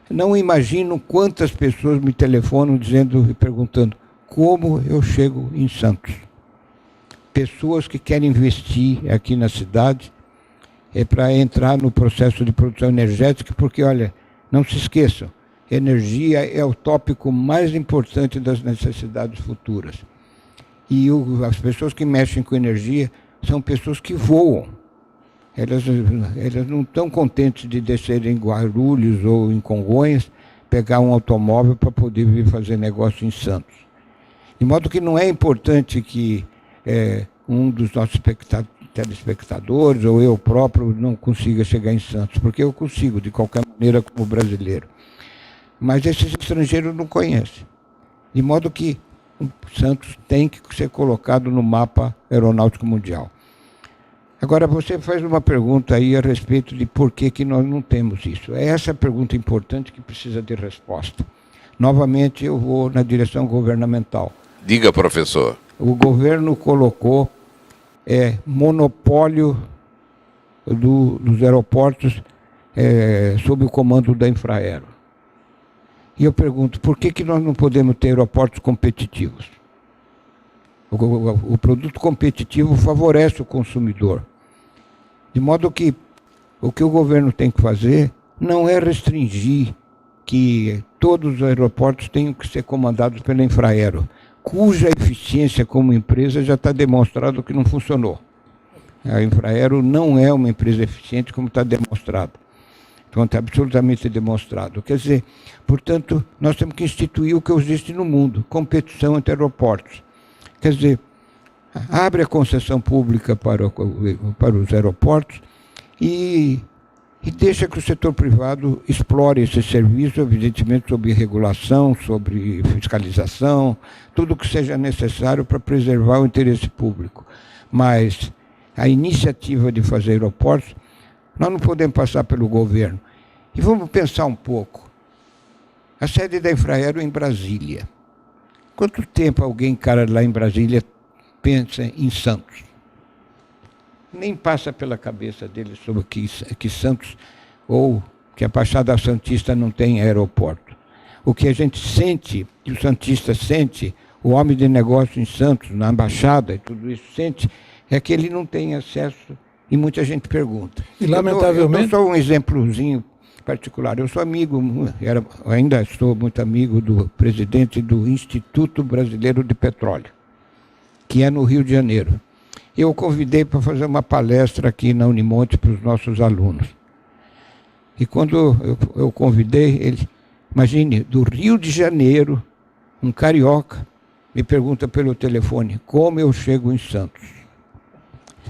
Não imagino quantas pessoas me telefonam e perguntando como eu chego em Santos. Pessoas que querem investir aqui na cidade para entrar no processo de produção energética, porque, olha, não se esqueçam, energia é o tópico mais importante das necessidades futuras. E as pessoas que mexem com energia são pessoas que voam. Elas não estão contentes de descer em Guarulhos ou em Congonhas, pegar um automóvel para poder vir fazer negócio em Santos. De modo que não é importante que um dos nossos telespectadores ou eu próprio não consiga chegar em Santos, porque eu consigo, de qualquer maneira, como brasileiro. Mas esses estrangeiros não conhecem. De modo que Santos tem que ser colocado no mapa aeronáutico mundial. Agora, você faz uma pergunta aí a respeito de por que nós não temos isso. É essa pergunta importante que precisa de resposta. Novamente, eu vou na direção governamental. Diga, professor. O governo colocou monopólio dos aeroportos sob o comando da Infraero. E eu pergunto, por que nós não podemos ter aeroportos competitivos? O produto competitivo favorece o consumidor. De modo que o que o governo tem que fazer não é restringir que todos os aeroportos tenham que ser comandados pela Infraero, cuja eficiência como empresa já está demonstrado que não funcionou. A Infraero não é uma empresa eficiente como está demonstrado. Então está absolutamente demonstrado. Quer dizer, portanto, nós temos que instituir o que existe no mundo, competição entre aeroportos. Quer dizer, abre a concessão pública para os aeroportos e deixa que o setor privado explore esse serviço, evidentemente sob regulação, sobre fiscalização, tudo o que seja necessário para preservar o interesse público. Mas a iniciativa de fazer aeroportos, nós não podemos passar pelo governo. E vamos pensar um pouco. A sede da Infraero é em Brasília. Quanto tempo alguém, lá em Brasília, pensa em Santos? Nem passa pela cabeça dele sobre que Santos ou que a Baixada Santista não tem aeroporto. O que a gente sente, que o Santista sente, o homem de negócio em Santos, na Baixada e tudo isso sente, é que ele não tem acesso e muita gente pergunta. E lamentavelmente... Eu dou só um exemplozinho particular. Eu sou amigo, ainda sou muito amigo do presidente do Instituto Brasileiro de Petróleo, que é no Rio de Janeiro. Eu o convidei para fazer uma palestra aqui na Unimonte para os nossos alunos. E quando eu convidei ele, imagine, do Rio de Janeiro, um carioca me pergunta pelo telefone, como eu chego em Santos?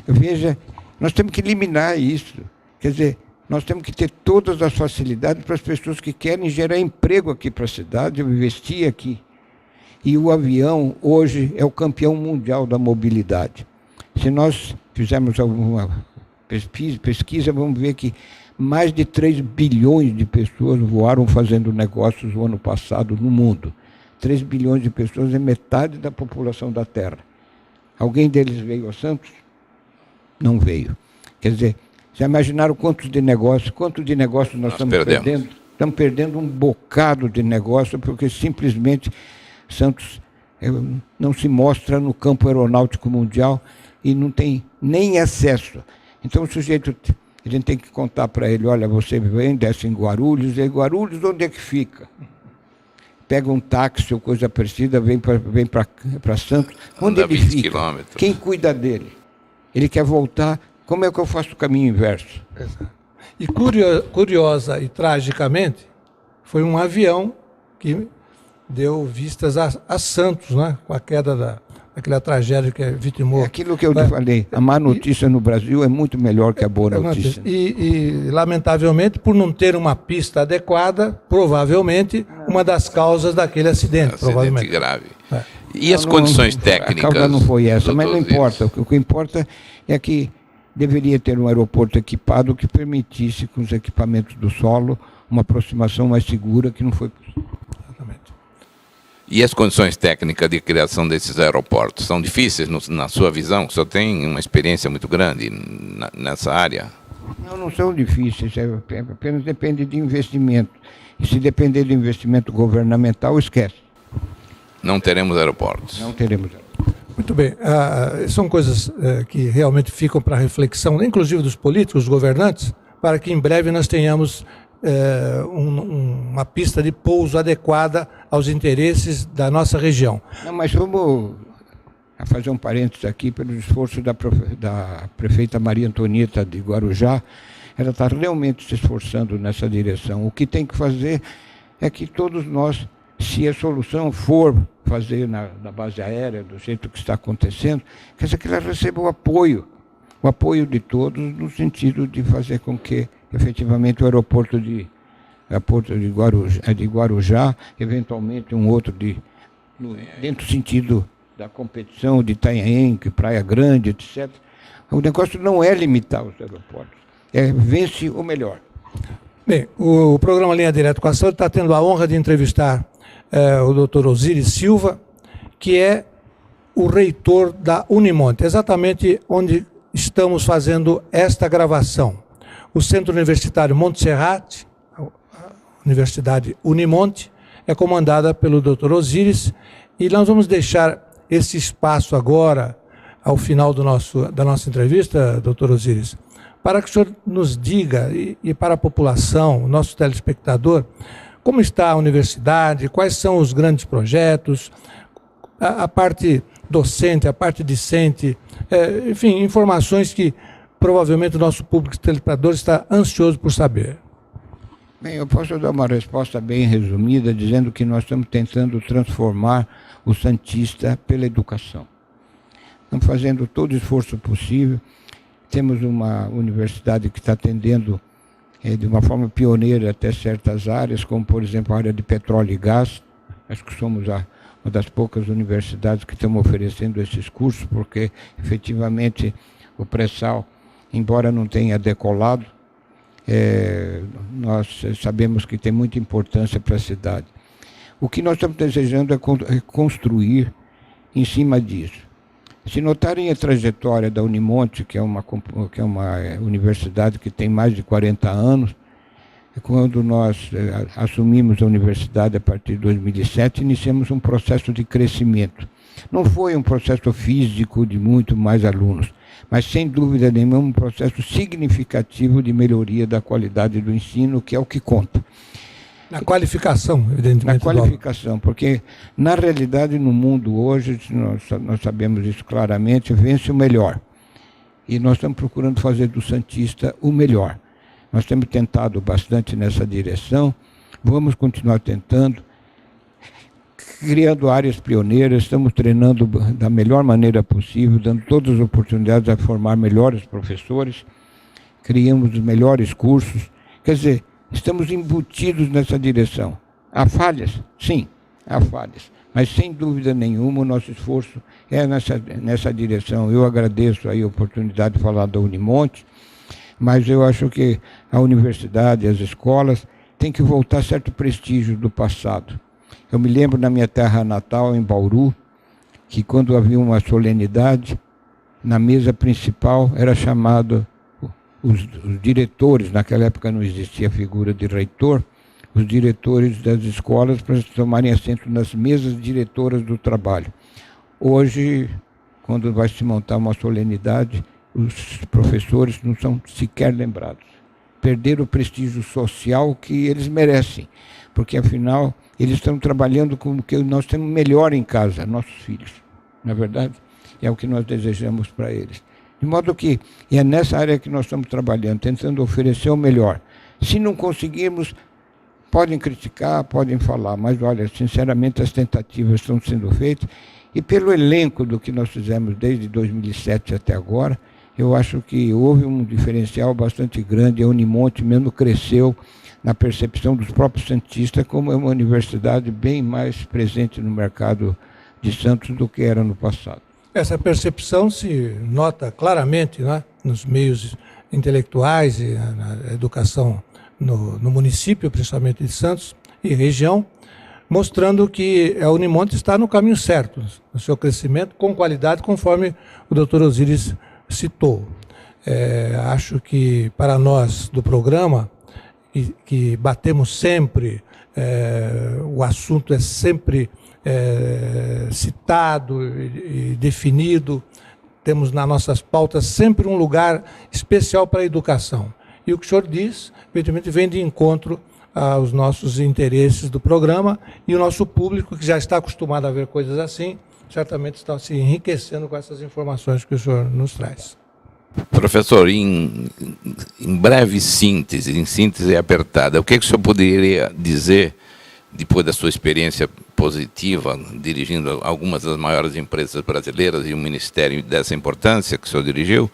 Veja, nós temos que eliminar isso. Quer dizer, nós temos que ter todas as facilidades para as pessoas que querem gerar emprego aqui para a cidade, investir aqui. E o avião, hoje, é o campeão mundial da mobilidade. Se nós fizermos alguma pesquisa, vamos ver que mais de 3 bilhões de pessoas voaram fazendo negócios no ano passado no mundo. 3 bilhões de pessoas é metade da população da Terra. Alguém deles veio a Santos? Não veio. Quer dizer, já imaginaram quanto de negócios nós estamos perdendo? Estamos perdendo um bocado de negócio, porque simplesmente Santos não se mostra no campo aeronáutico mundial e não tem nem acesso. Então o sujeito, a gente tem que contar para ele, olha, você vem, desce em Guarulhos, e Guarulhos onde é que fica? Pega um táxi ou coisa parecida, vem para Santos, onde ele fica? Quilômetros. Quem cuida dele? Ele quer voltar, como é que eu faço o caminho inverso? Exato. E curiosa e tragicamente, foi um avião que deu vistas a Santos, né? Com a queda daquela tragédia que vitimou. É aquilo que eu te falei, a má notícia no Brasil é muito melhor que a boa notícia. E, lamentavelmente, por não ter uma pista adequada, provavelmente, uma das causas daquele acidente. Provavelmente grave. É. E as condições técnicas? A causa não foi essa, mas não importa. O que importa é que deveria ter um aeroporto equipado que permitisse, com os equipamentos do solo, uma aproximação mais segura, que não foi possível. Exatamente. E as condições técnicas de criação desses aeroportos são difíceis na sua visão? O senhor tem uma experiência muito grande nessa área? Não são difíceis, apenas depende de investimento. E se depender de investimento governamental, esquece. Não teremos aeroportos. Não teremos aeroportos. Muito bem. São coisas que realmente ficam para reflexão, inclusive dos políticos, dos governantes, para que em breve nós tenhamos uma pista de pouso adequada aos interesses da nossa região. Não, mas vamos fazer um parênteses aqui pelo esforço da prefeita Maria Antonieta de Guarujá. Ela está realmente se esforçando nessa direção. O que tem que fazer é que todos nós, se a solução for fazer na base aérea, do jeito que está acontecendo, quer dizer que ela receba o apoio de todos, no sentido de fazer com que, efetivamente, o aeroporto de Guarujá, eventualmente um outro dentro do sentido da competição de Itanhaém, Praia Grande, etc. O negócio não é limitar os aeroportos, vence o melhor. Bem, o programa Linha Direta com a Saúde está tendo a honra de entrevistar o Dr. Osiris Silva, que é o reitor da Unimonte, exatamente onde estamos fazendo esta gravação. O Centro Universitário Monte Serrate, a Universidade Unimonte, é comandada pelo Dr. Osiris, e nós vamos deixar esse espaço agora, ao final da nossa entrevista, Dr. Osiris, para que o senhor nos diga, e para a população, o nosso telespectador, como está a universidade, quais são os grandes projetos, a parte docente, a parte discente, enfim, informações que provavelmente o nosso público telespectador está ansioso por saber. Bem, eu posso dar uma resposta bem resumida, dizendo que nós estamos tentando transformar o santista pela educação. Estamos fazendo todo o esforço possível. Temos uma universidade que está atendendo de uma forma pioneira até certas áreas, como, por exemplo, a área de petróleo e gás. Acho que somos uma das poucas universidades que estamos oferecendo esses cursos, porque, efetivamente, o pré-sal, embora não tenha decolado, nós sabemos que tem muita importância para a cidade. O que nós estamos desejando é construir em cima disso. Se notarem a trajetória da Unimonte, que é uma universidade que tem mais de 40 anos, quando nós assumimos a universidade a partir de 2007, iniciamos um processo de crescimento. Não foi um processo físico de muito mais alunos, mas sem dúvida nenhuma um processo significativo de melhoria da qualidade do ensino, que é o que conta. Na qualificação, evidentemente. Na qualificação, porque, na realidade, no mundo hoje, nós sabemos isso claramente, vence o melhor. E nós estamos procurando fazer do santista o melhor. Nós temos tentado bastante nessa direção, vamos continuar tentando, criando áreas pioneiras, estamos treinando da melhor maneira possível, dando todas as oportunidades a formar melhores professores, criamos os melhores cursos. Quer dizer, estamos embutidos nessa direção. Há falhas? Sim, há falhas. Mas, sem dúvida nenhuma, o nosso esforço é nessa direção. Eu agradeço aí a oportunidade de falar da Unimonte, mas eu acho que a universidade, as escolas, têm que voltar a certo prestígio do passado. Eu me lembro na minha terra natal, em Bauru, que quando havia uma solenidade, na mesa principal era chamado os diretores, naquela época não existia a figura de reitor, os diretores das escolas para tomarem assento nas mesas diretoras do trabalho. Hoje, quando vai se montar uma solenidade, os professores não são sequer lembrados. Perderam o prestígio social que eles merecem, porque, afinal, eles estão trabalhando com o que nós temos melhor em casa, nossos filhos. Não é verdade? É o que nós desejamos para eles. De modo que é nessa área que nós estamos trabalhando, tentando oferecer o melhor. Se não conseguirmos, podem criticar, podem falar, mas, olha, sinceramente, as tentativas estão sendo feitas, e pelo elenco do que nós fizemos desde 2007 até agora, eu acho que houve um diferencial bastante grande. A Unimonte mesmo cresceu na percepção dos próprios santistas como é uma universidade bem mais presente no mercado de Santos do que era no passado. Essa percepção se nota claramente, né, nos meios intelectuais e na educação no município, principalmente de Santos e região, mostrando que a Unimonte está no caminho certo, no seu crescimento, com qualidade, conforme o doutor Osíris citou. Acho que para nós do programa, que batemos sempre, o assunto é sempre citado e definido, temos nas nossas pautas sempre um lugar especial para a educação. E o que o senhor diz, evidentemente, vem de encontro aos nossos interesses do programa, e o nosso público, que já está acostumado a ver coisas assim, certamente está se enriquecendo com essas informações que o senhor nos traz. Professor, em breve síntese, em síntese apertada, o que o senhor poderia dizer, depois da sua experiência positiva, dirigindo algumas das maiores empresas brasileiras e um ministério dessa importância que o senhor dirigiu,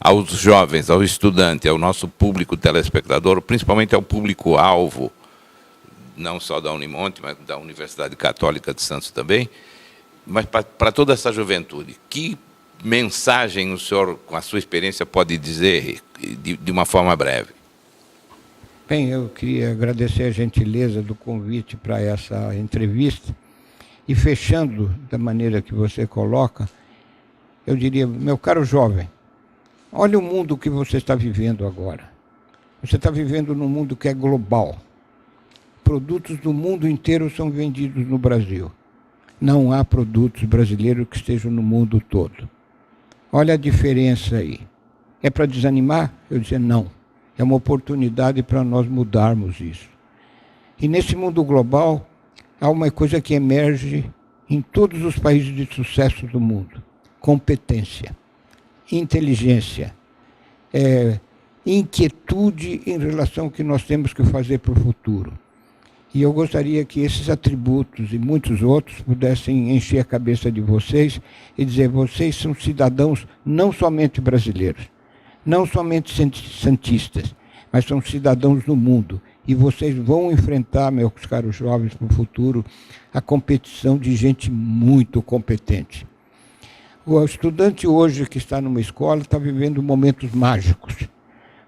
aos jovens, ao estudante, ao nosso público telespectador, principalmente ao público-alvo, não só da Unimonte, mas da Universidade Católica de Santos também, mas para toda essa juventude, que mensagem o senhor, com a sua experiência, pode dizer de uma forma breve? Bem, eu queria agradecer a gentileza do convite para essa entrevista, e fechando da maneira que você coloca, eu diria, meu caro jovem, olha o mundo que você está vivendo agora. Você está vivendo num mundo que é global. Produtos do mundo inteiro são vendidos no Brasil. Não há produtos brasileiros que estejam no mundo todo. Olha a diferença aí. É para desanimar? Eu dizia, não. É uma oportunidade para nós mudarmos isso. E nesse mundo global, há uma coisa que emerge em todos os países de sucesso do mundo. Competência, inteligência, inquietude em relação ao que nós temos que fazer para o futuro. E eu gostaria que esses atributos e muitos outros pudessem encher a cabeça de vocês e dizer, vocês são cidadãos não somente brasileiros, não somente santistas, mas são cidadãos do mundo. E vocês vão enfrentar, meus caros jovens, para o futuro, a competição de gente muito competente. O estudante hoje que está numa escola está vivendo momentos mágicos,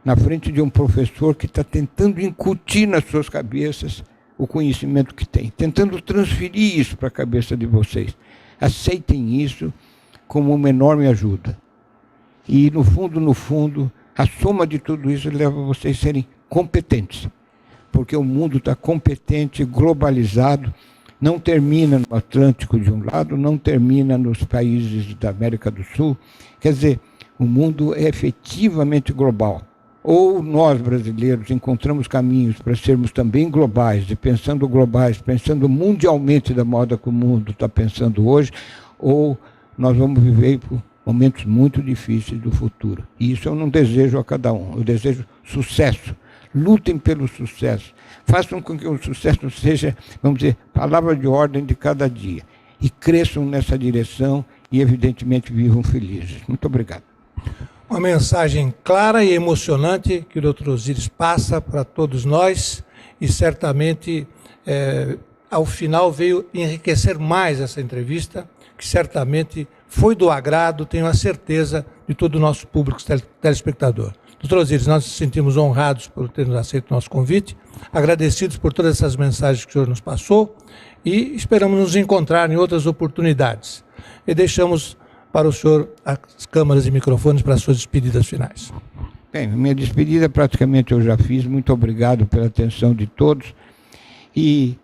na frente de um professor que está tentando incutir nas suas cabeças o conhecimento que tem, tentando transferir isso para a cabeça de vocês. Aceitem isso como uma enorme ajuda. E, no fundo, a soma de tudo isso leva vocês a serem competentes. Porque o mundo está competente, globalizado, não termina no Atlântico de um lado, não termina nos países da América do Sul. Quer dizer, o mundo é efetivamente global. Ou nós, brasileiros, encontramos caminhos para sermos também globais, e pensando mundialmente da moda que o mundo está pensando hoje, ou nós vamos viver por momentos muito difíceis do futuro. E isso eu não desejo a cada um, eu desejo sucesso. Lutem pelo sucesso. Façam com que o sucesso seja, vamos dizer, palavra de ordem de cada dia. E cresçam nessa direção e, evidentemente, vivam felizes. Muito obrigado. Uma mensagem clara e emocionante que o Dr. Osíris passa para todos nós e certamente, ao final, veio enriquecer mais essa entrevista, que certamente foi do agrado, tenho a certeza, de todo o nosso público telespectador. Dr. Osíris, nós nos sentimos honrados por ter aceito o nosso convite, agradecidos por todas essas mensagens que o senhor nos passou e esperamos nos encontrar em outras oportunidades. E deixamos para o senhor as câmaras e microfones para as suas despedidas finais. Bem, minha despedida praticamente eu já fiz. Muito obrigado pela atenção de todos. E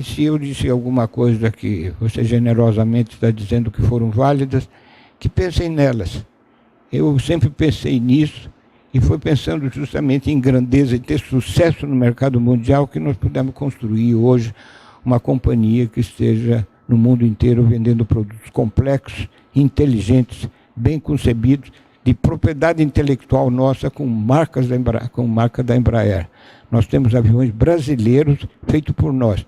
se eu disse alguma coisa que você generosamente está dizendo que foram válidas, que pensem nelas. Eu sempre pensei nisso e foi pensando justamente em grandeza e ter sucesso no mercado mundial que nós pudemos construir hoje uma companhia que esteja no mundo inteiro vendendo produtos complexos, inteligentes, bem concebidos, de propriedade intelectual nossa com marca da Embraer. Nós temos aviões brasileiros feitos por nós.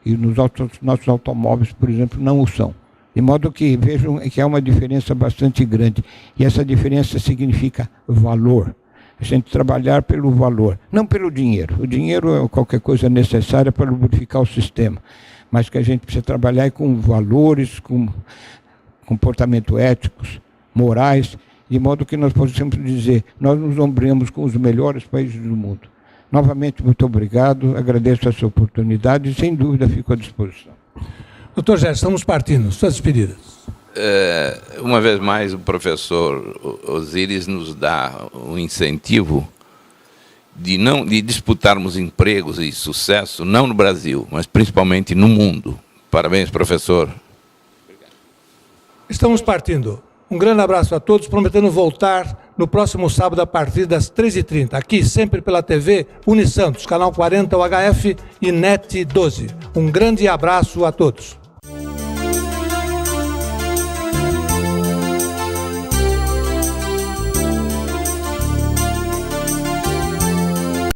E nos nossos automóveis, por exemplo, não o são. De modo que vejam que há uma diferença bastante grande. E essa diferença significa valor. A gente trabalhar pelo valor, não pelo dinheiro. O dinheiro é qualquer coisa necessária para lubrificar o sistema. Mas que a gente precisa trabalhar com valores, com comportamento éticos, morais, de modo que nós possamos dizer, nós nos ombreamos com os melhores países do mundo. Novamente, muito obrigado, agradeço essa oportunidade e, sem dúvida, fico à disposição. Doutor Gerson, estamos partindo. Suas despedidas. Uma vez mais, o professor Osíris nos dá um incentivo de disputarmos empregos e sucesso, não no Brasil, mas principalmente no mundo. Parabéns, professor. Estamos partindo. Um grande abraço a todos, prometendo voltar no próximo sábado a partir das 13h30, aqui sempre pela TV Unisantos, canal 40 UHF e NET 12. Um grande abraço a todos.